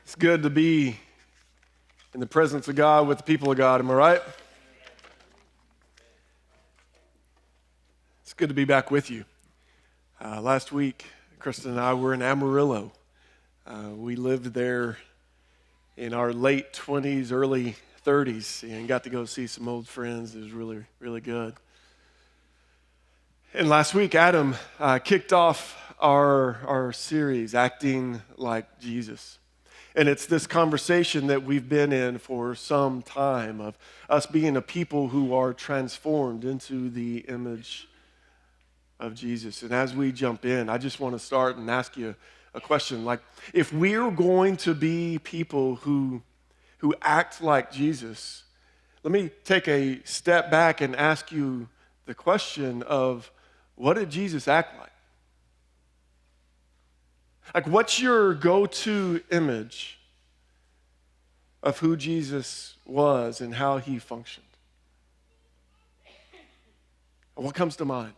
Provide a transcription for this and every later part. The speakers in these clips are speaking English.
It's good to be in the presence of God with the people of God. Am I right? It's good to be back with you. Last week, Kristen and I were in Amarillo. We lived there in our late 20s, early 30s, and got to go see some old friends. It was really, really good. And last week, Adam kicked off our series, Acting Like Jesus. And it's this conversation that we've been in for some time of us being a people who are transformed into the image of Jesus. And as we jump in, I just want to start and ask you a question. Like, if we're going to be people who act like Jesus, let me take a step back and ask you the question of, what did Jesus act like? Like, what's your go-to image of who Jesus was and how he functioned? And what comes to mind?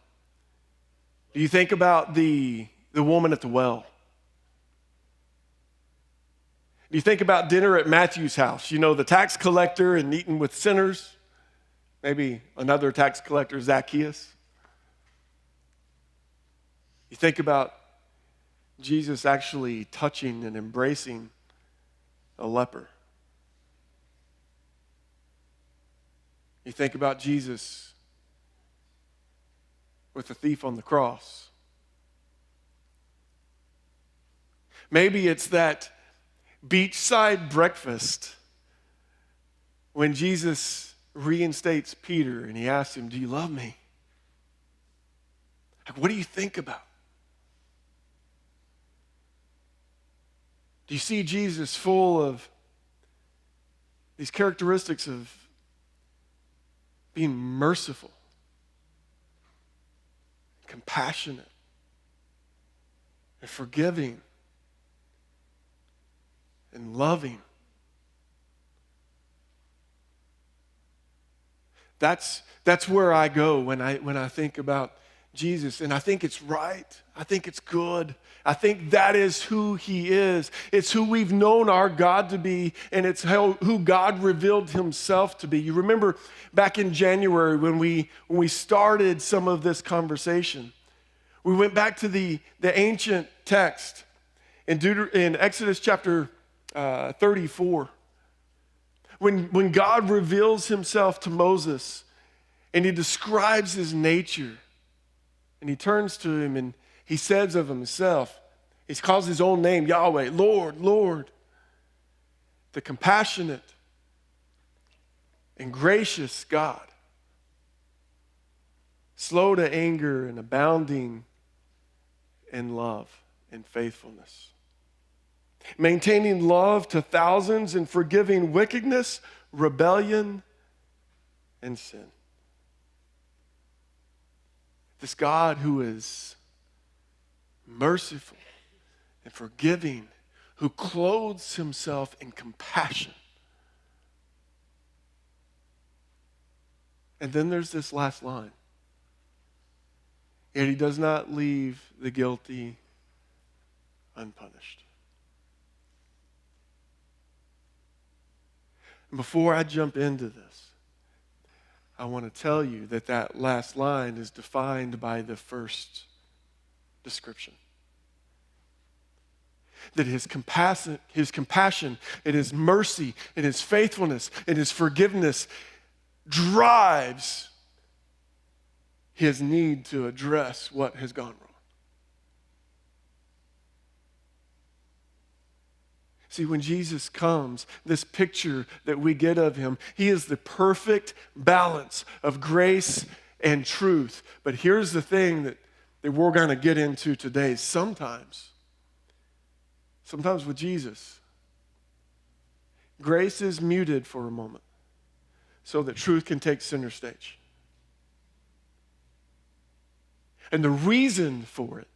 Do you think about the woman at the well? Do you think about dinner at Matthew's house? You know, the tax collector and eating with sinners? Maybe another tax collector, Zacchaeus? You think about Jesus actually touching and embracing a leper. You think about Jesus with the thief on the cross. Maybe it's that beachside breakfast when Jesus reinstates Peter and he asks him, "Do you love me?" Like, what do you think about? Do you see Jesus full of these characteristics of being merciful, compassionate, and forgiving, and loving? That's where I go when I think about Jesus, and I think it's right. I think it's good. I think that is who he is. It's who we've known our God to be, and it's who God revealed himself to be. You remember back in January when we started some of this conversation, we went back to the ancient text in Exodus chapter 34, when God reveals himself to Moses and he describes his nature. And he turns to him and he says of himself, he calls his own name, Yahweh, Lord, Lord, the compassionate and gracious God, slow to anger and abounding in love and faithfulness, maintaining love to thousands and forgiving wickedness, rebellion, and sin. This God who is merciful and forgiving, who clothes himself in compassion. And then there's this last line. Yet he does not leave the guilty unpunished. And before I jump into this, I want to tell you that last line is defined by the first description. That his compassion, and his mercy, and his faithfulness, and his forgiveness drives his need to address what has gone wrong. See, when Jesus comes, this picture that we get of him, he is the perfect balance of grace and truth. But here's the thing that we're going to get into today. Sometimes with Jesus, grace is muted for a moment so that truth can take center stage. And the reason for it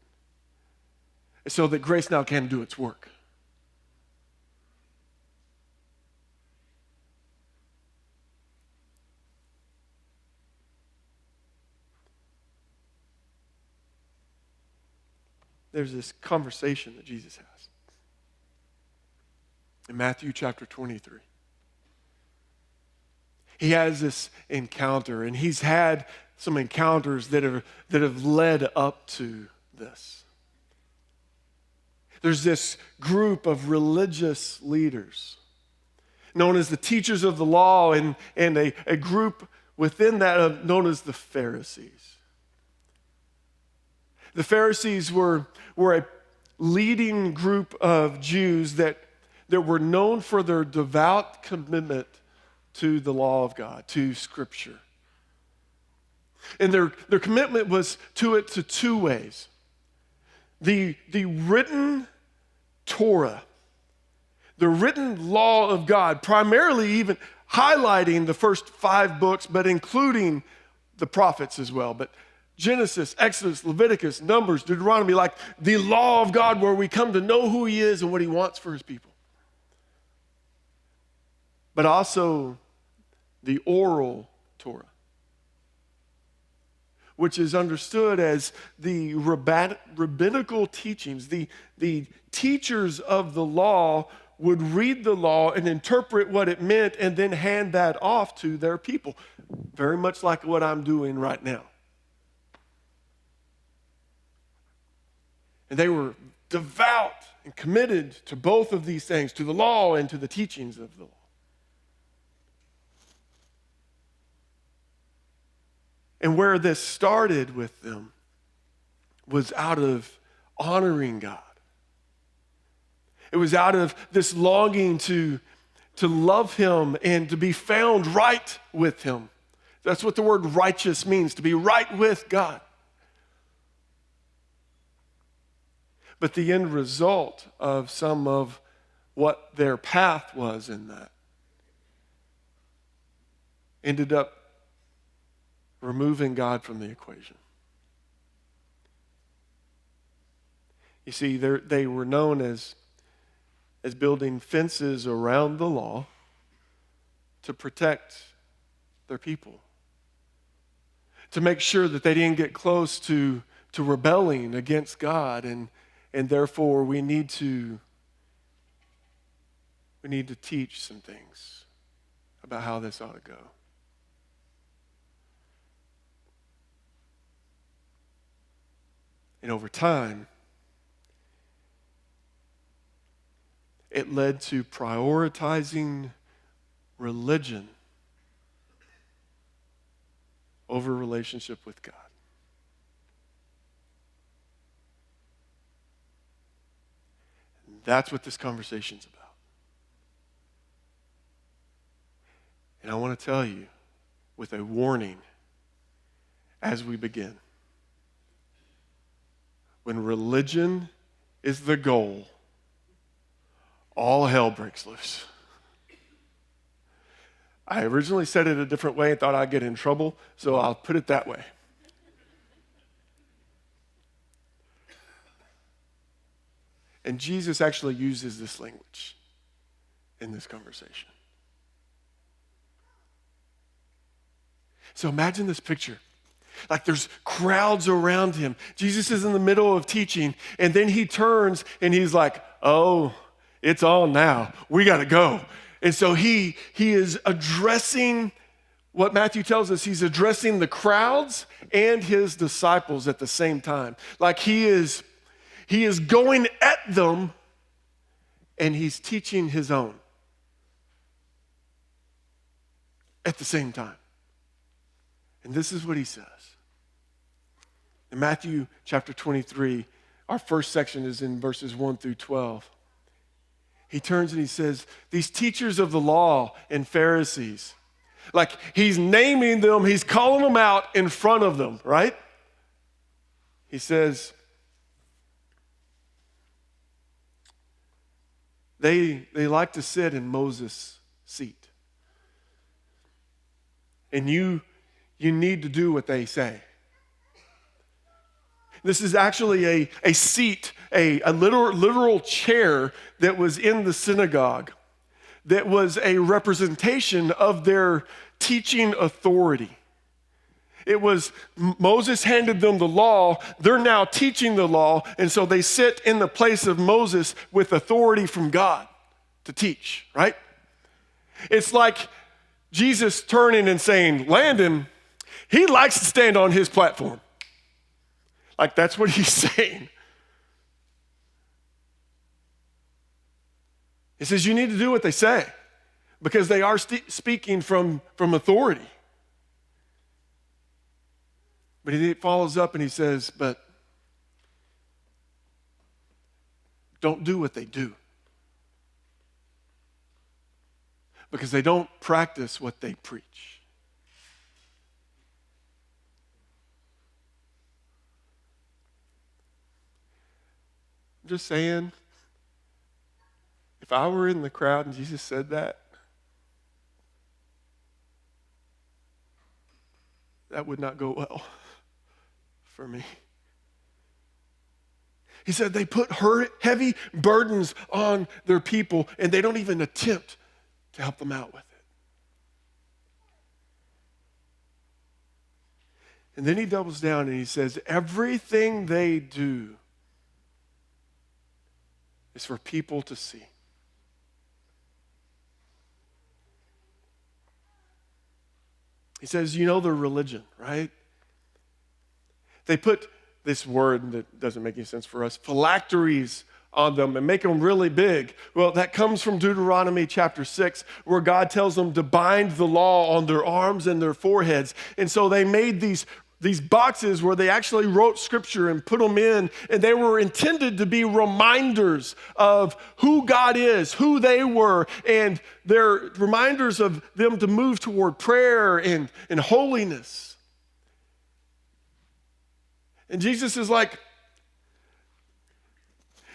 is so that grace now can do its work. There's this conversation that Jesus has. in Matthew chapter 23. He has this encounter, and he's had some encounters that have led up to this. There's this group of religious leaders known as the teachers of the law, and a group within that known as the Pharisees. The Pharisees were a leading group of Jews that were known for their devout commitment to the law of God, to Scripture. And their commitment was to it to two ways. The written Torah, the written law of God, primarily even highlighting the first 5 books, but including the prophets as well. But Genesis, Exodus, Leviticus, Numbers, Deuteronomy, like the law of God where we come to know who he is and what he wants for his people. But also the oral Torah, which is understood as the rabbinical teachings. The teachers of the law would read the law and interpret what it meant and then hand that off to their people, very much like what I'm doing right now. And they were devout and committed to both of these things, to the law and to the teachings of the law. And where this started with them was out of honoring God. It was out of this longing to love him and to be found right with him. That's what the word righteous means, to be right with God. But the end result of some of what their path was in that ended up removing God from the equation. You see, they were known as building fences around the law to protect their people, to make sure that they didn't get close to rebelling against God, and therefore we need to teach some things about how this ought to go. And over time, it led to prioritizing religion over relationship with God. And that's what this conversation's about. And I want to tell you with a warning as we begin. When religion is the goal, all hell breaks loose. I originally said it a different way and thought I'd get in trouble, so I'll put it that way. And Jesus actually uses this language in this conversation. So imagine this picture. Like there's crowds around him. Jesus is in the middle of teaching, and then he turns and he's like, oh, it's on now. We got to go. And so he is addressing what Matthew tells us. He's addressing the crowds and his disciples at the same time. Like he is going at them, and he's teaching his own at the same time. And this is what he says. In Matthew chapter 23, our first section is in verses 1 through 12. He turns and he says, these teachers of the law and Pharisees, like he's naming them, he's calling them out in front of them, right? He says, they like to sit in Moses' seat. And you need to do what they say. This is actually a seat, a literal chair that was in the synagogue that was a representation of their teaching authority. It was Moses handed them the law. They're now teaching the law, and so they sit in the place of Moses with authority from God to teach, right? It's like Jesus turning and saying, Landon, he likes to stand on his platform. Like that's what he's saying. He says, you need to do what they say because they are speaking from authority. But he follows up and he says, but don't do what they do. Because they don't practice what they preach. I'm just saying, if I were in the crowd and Jesus said that, that would not go well for me. He said they put heavy burdens on their people and they don't even attempt to help them out with it. And then he doubles down and he says, everything they do is for people to see. He says, you know their religion, right? They put this word that doesn't make any sense for us, phylacteries on them and make them really big. Well, that comes from Deuteronomy chapter 6, where God tells them to bind the law on their arms and their foreheads. And so they made these boxes where they actually wrote scripture and put them in, and they were intended to be reminders of who God is, who they were, and they're reminders of them to move toward prayer and holiness. And Jesus is like,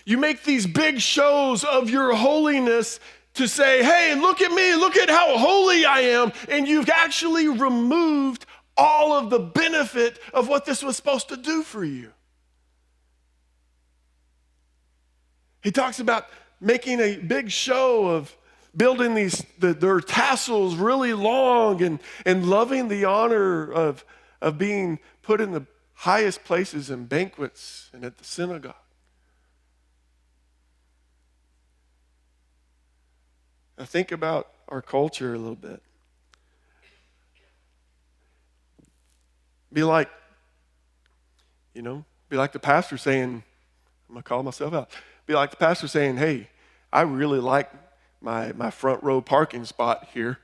you make these big shows of your holiness to say, hey, look at me, look at how holy I am, and you've actually removed all of the benefit of what this was supposed to do for you. He talks about making a big show of building their tassels really long and loving the honor of being put in the highest places in banquets and at the synagogue. Now think about our culture a little bit. Be like the pastor saying, I'm going to call myself out. Be like the pastor saying, hey, I really like my front row parking spot here,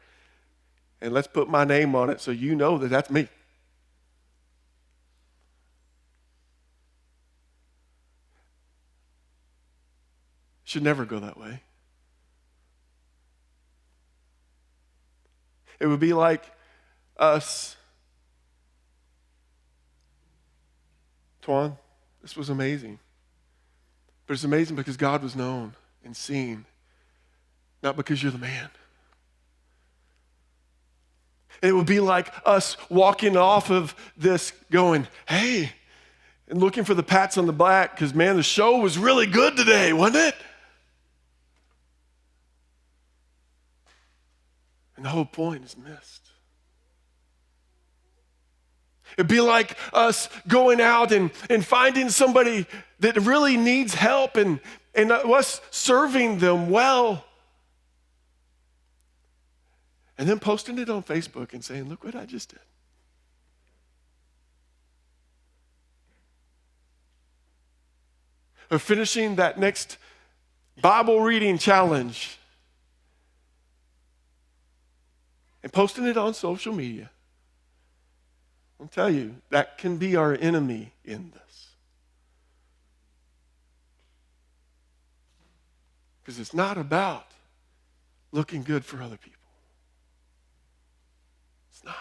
and let's put my name on it so you know that that's me. Should never go that way. It would be like us. Tuan, this was amazing. But it's amazing because God was known and seen, not because you're the man. It would be like us walking off of this going, hey, and looking for the pats on the back because, man, the show was really good today, wasn't it? And the whole point is missed. It'd be like us going out and finding somebody that really needs help and us serving them well. And then posting it on Facebook and saying, look what I just did. Or finishing that next Bible reading challenge and posting it on social media. I'll tell you, that can be our enemy in this. Because it's not about looking good for other people. It's not.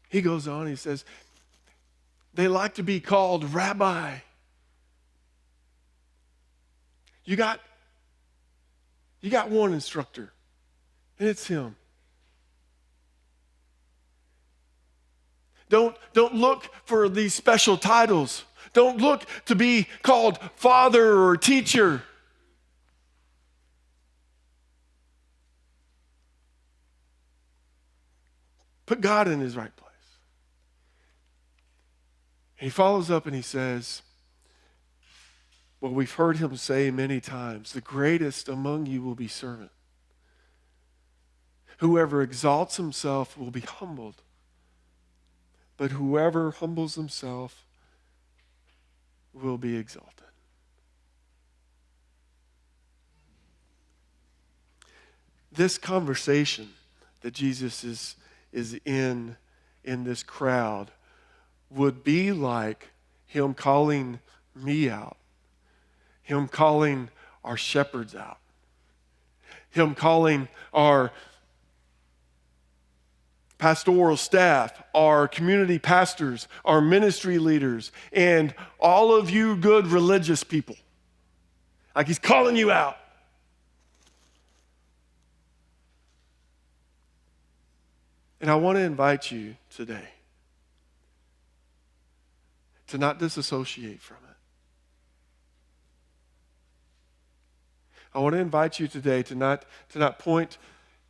He goes on, he says, they like to be called rabbi. You got one instructor, and it's him. Don't look for these special titles. Don't look to be called father or teacher. Put God in his right place. He follows up and he says, Well, we've heard him say many times, the greatest among you will be servant. Whoever exalts himself will be humbled, but whoever humbles himself will be exalted. This conversation that Jesus is in this crowd would be like him calling me out, him calling our shepherds out, him calling our pastoral staff, our community pastors, our ministry leaders, and all of you good religious people. Like he's calling you out. And I want to invite you today to not disassociate from it. I want to invite you today to not point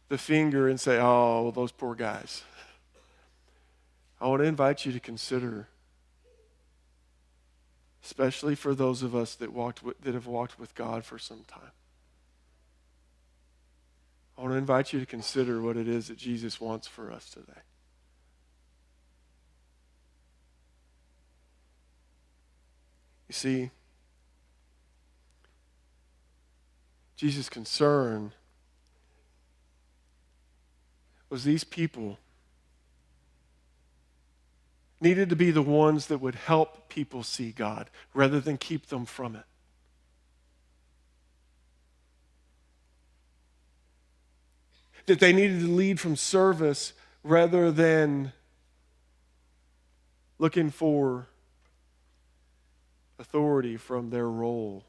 the finger and say, oh, well, those poor guys. I want to invite you to consider, especially for those of us that have walked with God for some time. I want to invite you to consider what it is that Jesus wants for us today. You see, Jesus' concern was these people needed to be the ones that would help people see God rather than keep them from it. That they needed to lead from service rather than looking for authority from their role.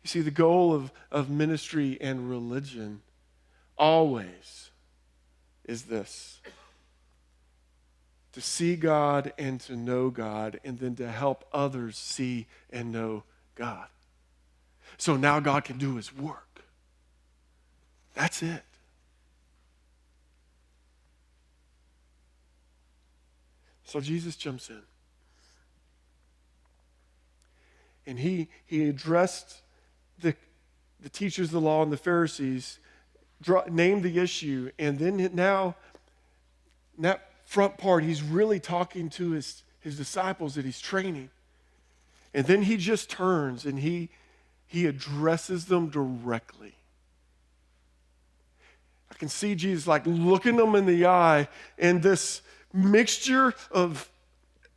You see, the goal of ministry and religion always is this: to see God and to know God, and then to help others see and know God. So now God can do his work. That's it. So Jesus jumps in. And he addressed the teachers of the law and the Pharisees, named the issue, and then now, in that front part, he's really talking to his disciples that he's training. And then he just turns and he addresses them directly. I can see Jesus like looking them in the eye, and this mixture of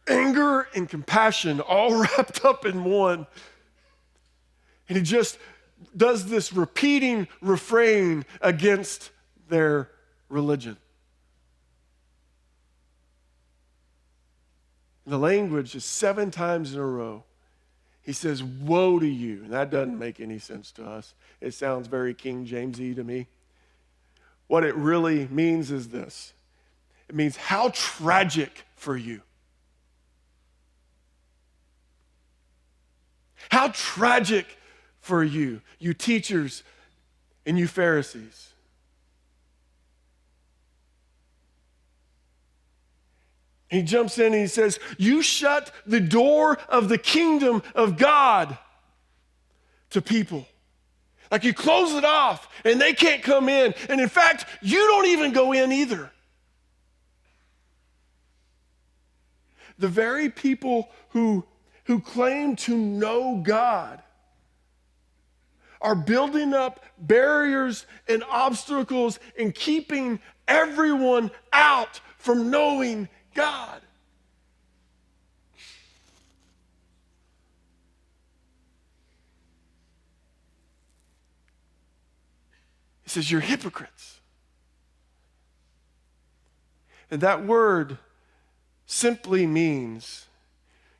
anger and compassion all wrapped up in one. And he just does this repeating refrain against their religion. The language is 7 times in a row. He says, woe to you. And that doesn't make any sense to us. It sounds very King James-y to me. What it really means is this. It means how tragic for you. How tragic for you, you teachers and you Pharisees. He jumps in and he says, you shut the door of the kingdom of God to people. Like you close it off and they can't come in. And in fact, you don't even go in either. The very people who claim to know God are building up barriers and obstacles and keeping everyone out from knowing God. He says, you're hypocrites. And that word simply means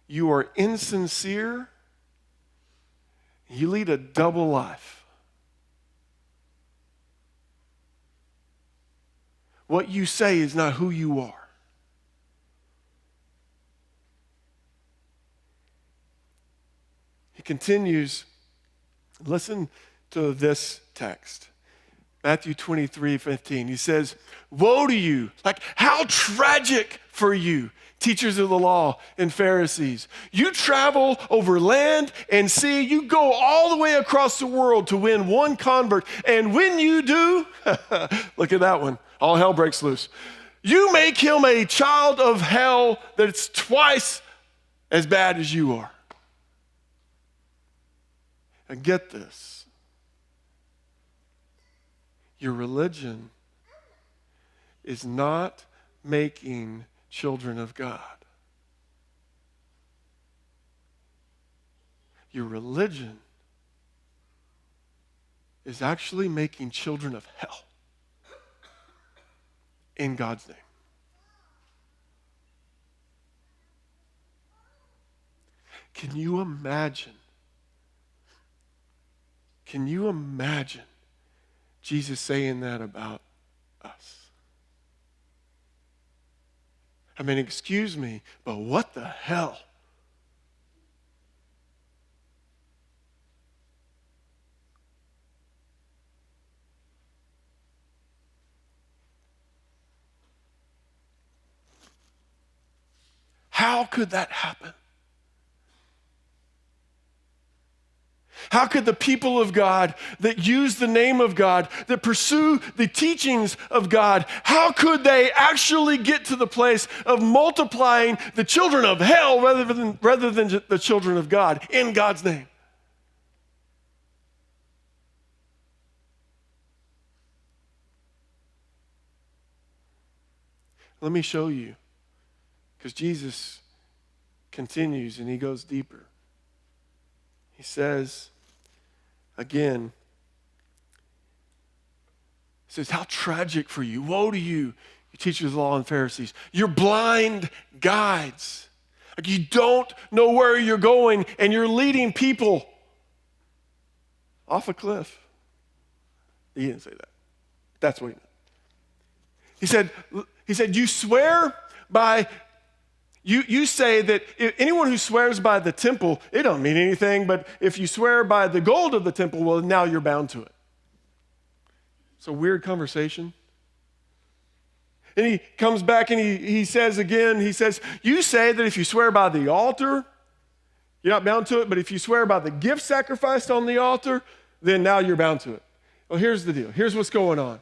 you are insincere. You lead a double life. What you say is not who you are. He continues, listen to this text. Matthew 23:15. He says, woe to you, like how tragic for you, teachers of the law and Pharisees. You travel over land and sea. You go all the way across the world to win one convert. And when you do, look at that one, all hell breaks loose. You make him a child of hell that's twice as bad as you are. And get this. Your religion is not making children of God. Your religion is actually making children of hell in God's name. Can you imagine? Can you imagine Jesus saying that about us? I mean, excuse me, but what the hell? How could that happen? How could the people of God that use the name of God, that pursue the teachings of God, how could they actually get to the place of multiplying the children of hell rather than the children of God in God's name? Let me show you, because Jesus continues and he goes deeper. He says, again, he says, how tragic for you. Woe to you, you teachers of the law and Pharisees. You're blind guides. Like you don't know where you're going and you're leading people off a cliff. He didn't say that. That's what he meant. He said, you swear by, you say that anyone who swears by the temple, it don't mean anything, but if you swear by the gold of the temple, well, now you're bound to it. It's a weird conversation. And he comes back and he says again, he says, you say that if you swear by the altar, you're not bound to it, but if you swear by the gift sacrificed on the altar, then now you're bound to it. Well, here's the deal. Here's what's going on.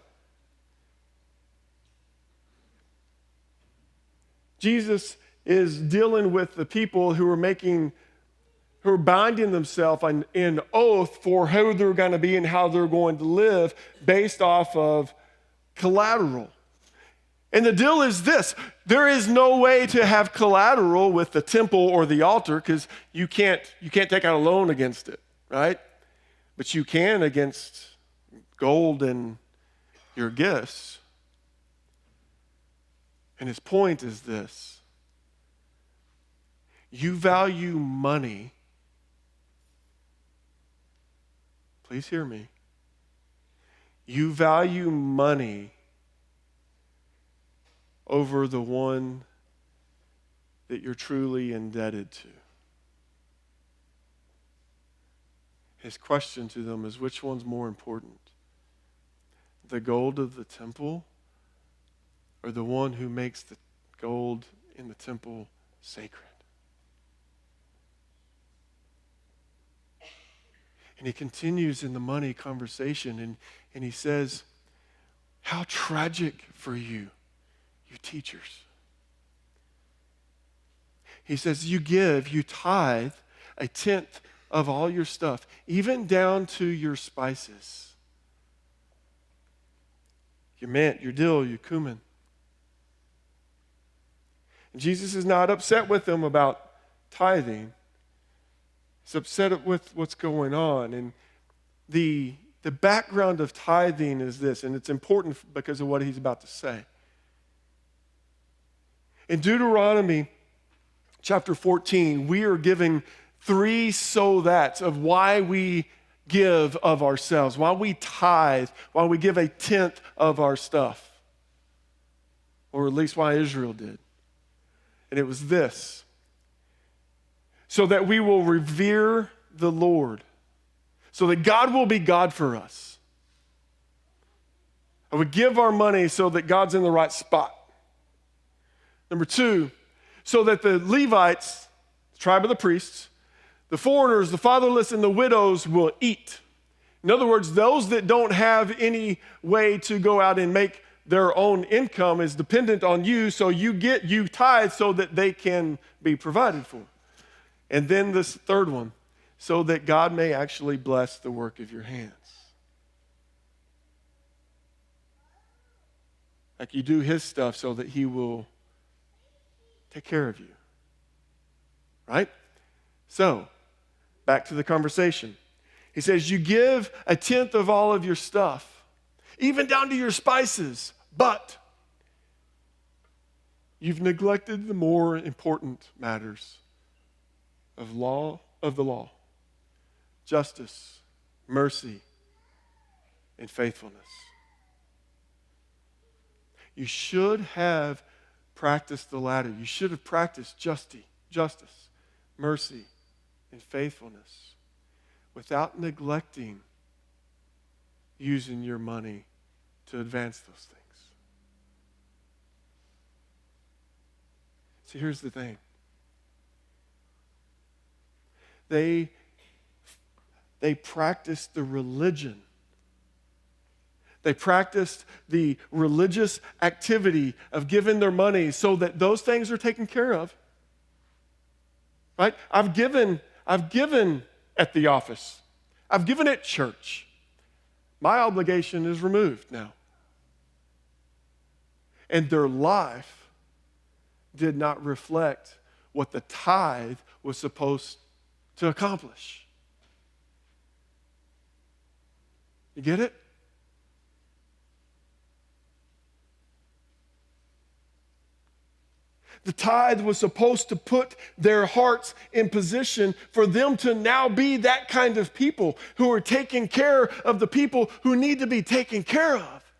Jesus is dealing with the people who are binding themselves in oath for who they're going to be and how they're going to live based off of collateral. And the deal is this: there is no way to have collateral with the temple or the altar because you can't take out a loan against it, right? But you can against gold and your gifts. And his point is this: you value money. Please hear me. You value money over the one that you're truly indebted to. His question to them is, which one's more important? The gold of the temple, or the one who makes the gold in the temple sacred? And he continues in the money conversation, and he says, how tragic for you, you teachers. He says, you tithe a tenth of all your stuff, even down to your spices. Your mint, your dill, your cumin. And Jesus is not upset with them about tithing. He's upset with what's going on. And the background of tithing is this, and it's important because of what he's about to say. In Deuteronomy chapter 14, we are given 3 so-that's of why we give of ourselves, why we tithe, why we give a tenth of our stuff, or at least why Israel did. And it was this: so that we will revere the Lord, so that God will be God for us. We give our money so that God's in the right spot. Number two, so that the Levites, the tribe of the priests, the foreigners, the fatherless, and the widows will eat. In other words, those that don't have any way to go out and make their own income is dependent on you, so you tithe so that they can be provided for. And then this third one, so that God may actually bless the work of your hands. Like you do his stuff so that he will take care of you. Right? So, back to the conversation. He says, you give 1/10 of all of your stuff, even down to your spices, but you've neglected the more important matters of the law, justice, mercy, and faithfulness. You should have practiced the latter. You should have practiced justice, mercy, and faithfulness without neglecting using your money to advance those things. See, here's the thing. They practiced the religion. They practiced the religious activity of giving their money so that those things are taken care of. Right? I've given at the office. I've given at church. My obligation is removed now. And their life did not reflect what the tithe was supposed to accomplish. You get it? The tithe was supposed to put their hearts in position for them to now be that kind of people who are taking care of the people who need to be taken care of.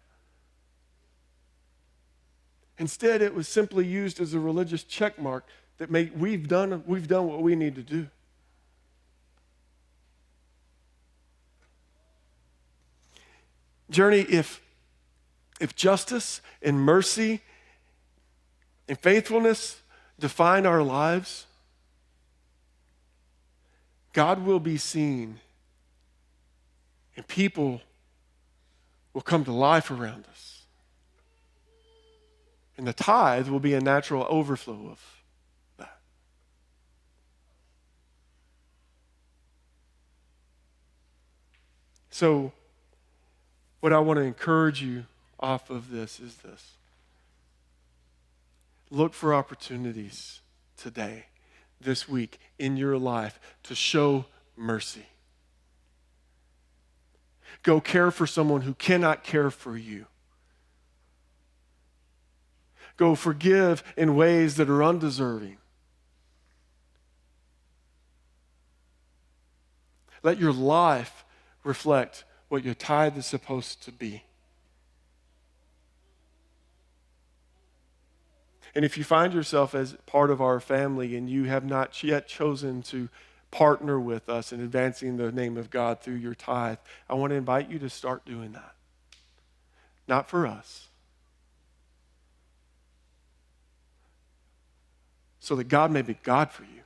Instead, it was simply used as a religious check mark that we've done what we need to do. Journey, if justice and mercy and faithfulness define our lives, God will be seen and people will come to life around us. And the tithe will be a natural overflow of that. So, what I want to encourage you off of this is this. Look for opportunities today, this week, in your life to show mercy. Go care for someone who cannot care for you. Go forgive in ways that are undeserving. Let your life reflect what your tithe is supposed to be. And if you find yourself as part of our family and you have not yet chosen to partner with us in advancing the name of God through your tithe, I want to invite you to start doing that. Not for us. So that God may be God for you.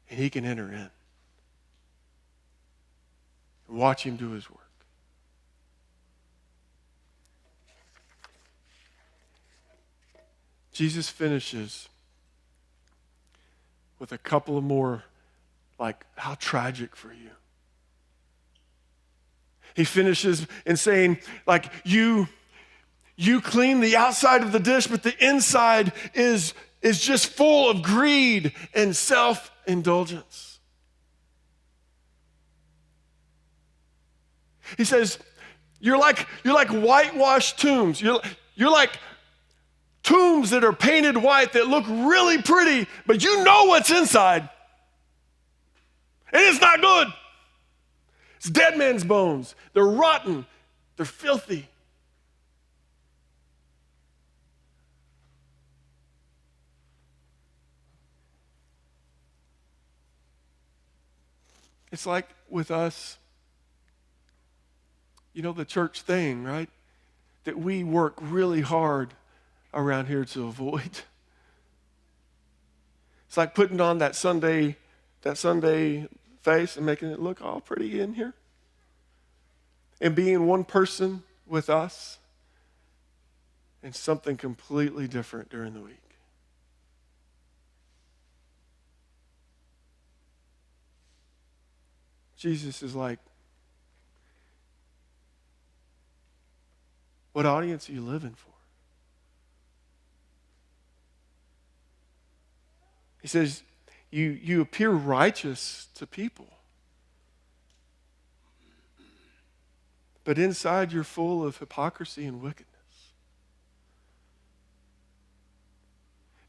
And he can enter in. And watch him do his work. Jesus finishes with a couple of more, like, how tragic for you. He finishes in saying, like, you clean the outside of the dish, but the inside is just full of greed and self-indulgence. He says, you're like whitewashed tombs. You're like tombs that are painted white that look really pretty, but you know what's inside. And it's not good. It's dead men's bones. They're rotten. They're filthy. It's like with us, You know, the church thing, right? That we work really hard around here to avoid. It's like putting on that Sunday face and making it look all pretty in here. And being one person with us and something completely different during the week. Jesus is like, what audience are you living for? He says, you appear righteous to people, but inside you're full of hypocrisy and wickedness.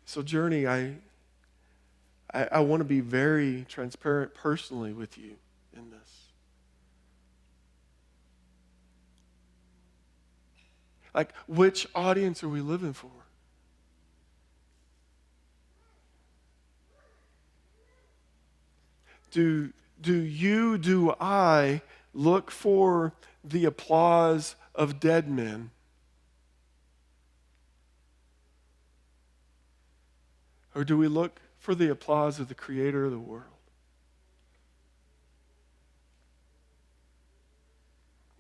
So, Journey, I want to be very transparent personally with you in this. Like, which audience are we living for? Do I look for the applause of dead men? Or do we look for the applause of the Creator of the world?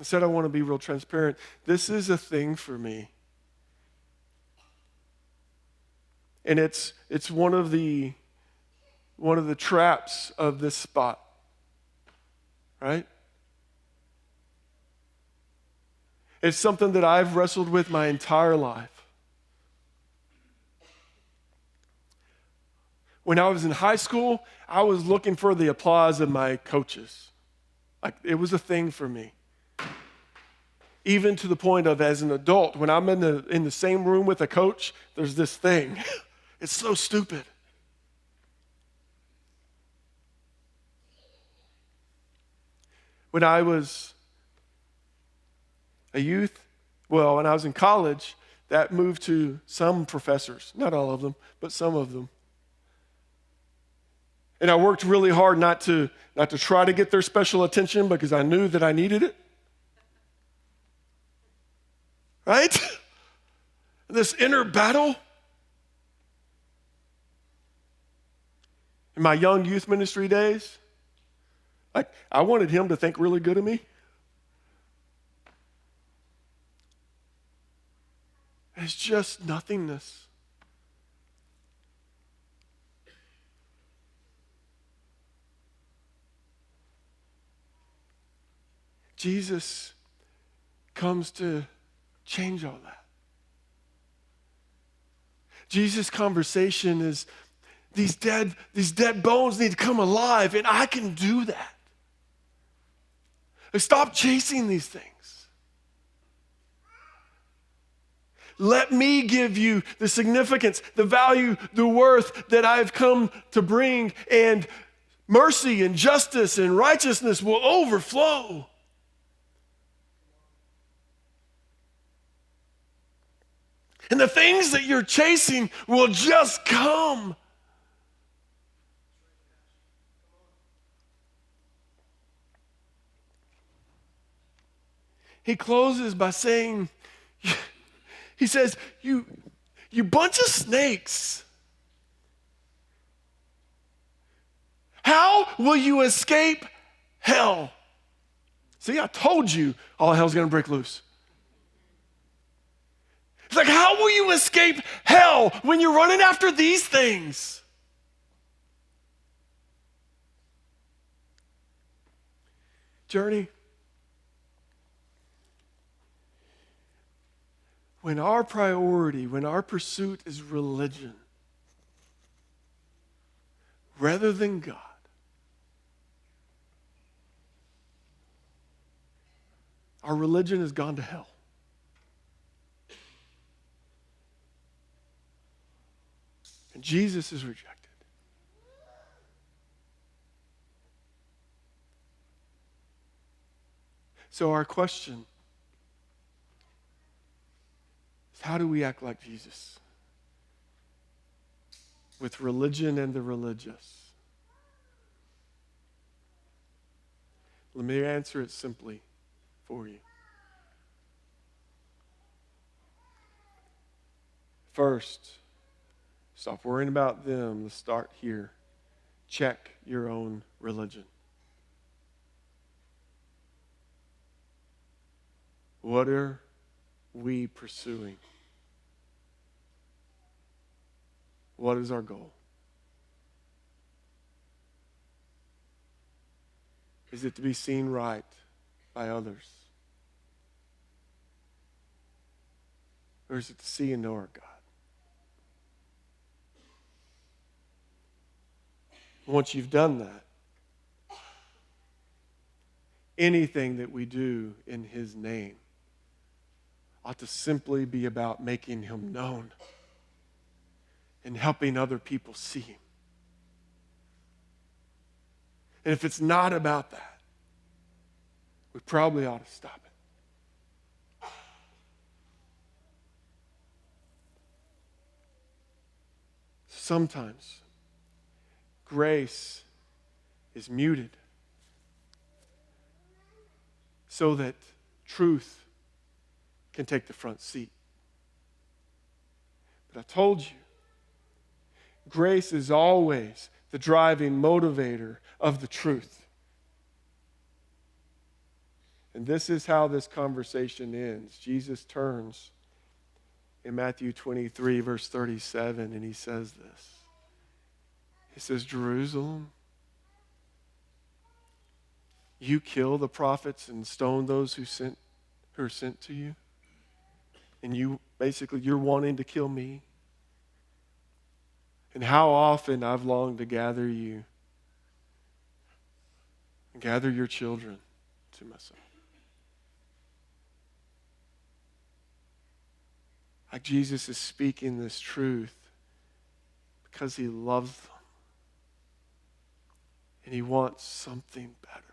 I said I want to be real transparent. This is a thing for me. And it's one of the traps of this spot. Right? It's something that I've wrestled with my entire life. When I was in high school, I was looking for the applause of my coaches. Like, it was a thing for me. Even to the point of, as an adult, when I'm in the same room with a coach, there's this thing. It's so stupid. When I was a youth, when I was in college, that moved to some professors. Not all of them, but some of them. And I worked really hard not to try to get their special attention because I knew that I needed it. Right? This inner battle. In my young youth ministry days, like, I wanted him to think really good of me. It's just nothingness. Jesus comes to change all that. Jesus' conversation is, these dead bones need to come alive, and I can do that. Like, stop chasing these things. Let me give you the significance, the value, the worth that I've come to bring, and mercy and justice and righteousness will overflow. And the things that you're chasing will just come. He closes by saying, he says, you bunch of snakes. How will you escape hell? See, I told you all hell's going to break loose. It's like, how will you escape hell when you're running after these things? Journey. When our priority, when our pursuit is religion, rather than God, our religion has gone to hell. And Jesus is rejected. So our question is, how do we act like Jesus? With religion and the religious. Let me answer it simply for you. First, stop worrying about them. Let's start here. Check your own religion. What are we pursuing? What is our goal? Is it to be seen right by others? Or is it to see and know our God? Once you've done that, anything that we do in His name ought to simply be about making Him known and helping other people see Him. And if it's not about that, we probably ought to stop it. Sometimes grace is muted so that truth can take the front seat. But I told you, grace is always the driving motivator of the truth. And this is how this conversation ends. Jesus turns in Matthew 23, verse 37, and He says this. He says, Jerusalem, you kill the prophets and stone those who are sent to you? And you're wanting to kill me? And how often I've longed to gather you and gather your children to myself. Like Jesus is speaking this truth because He loves them. And He wants something better.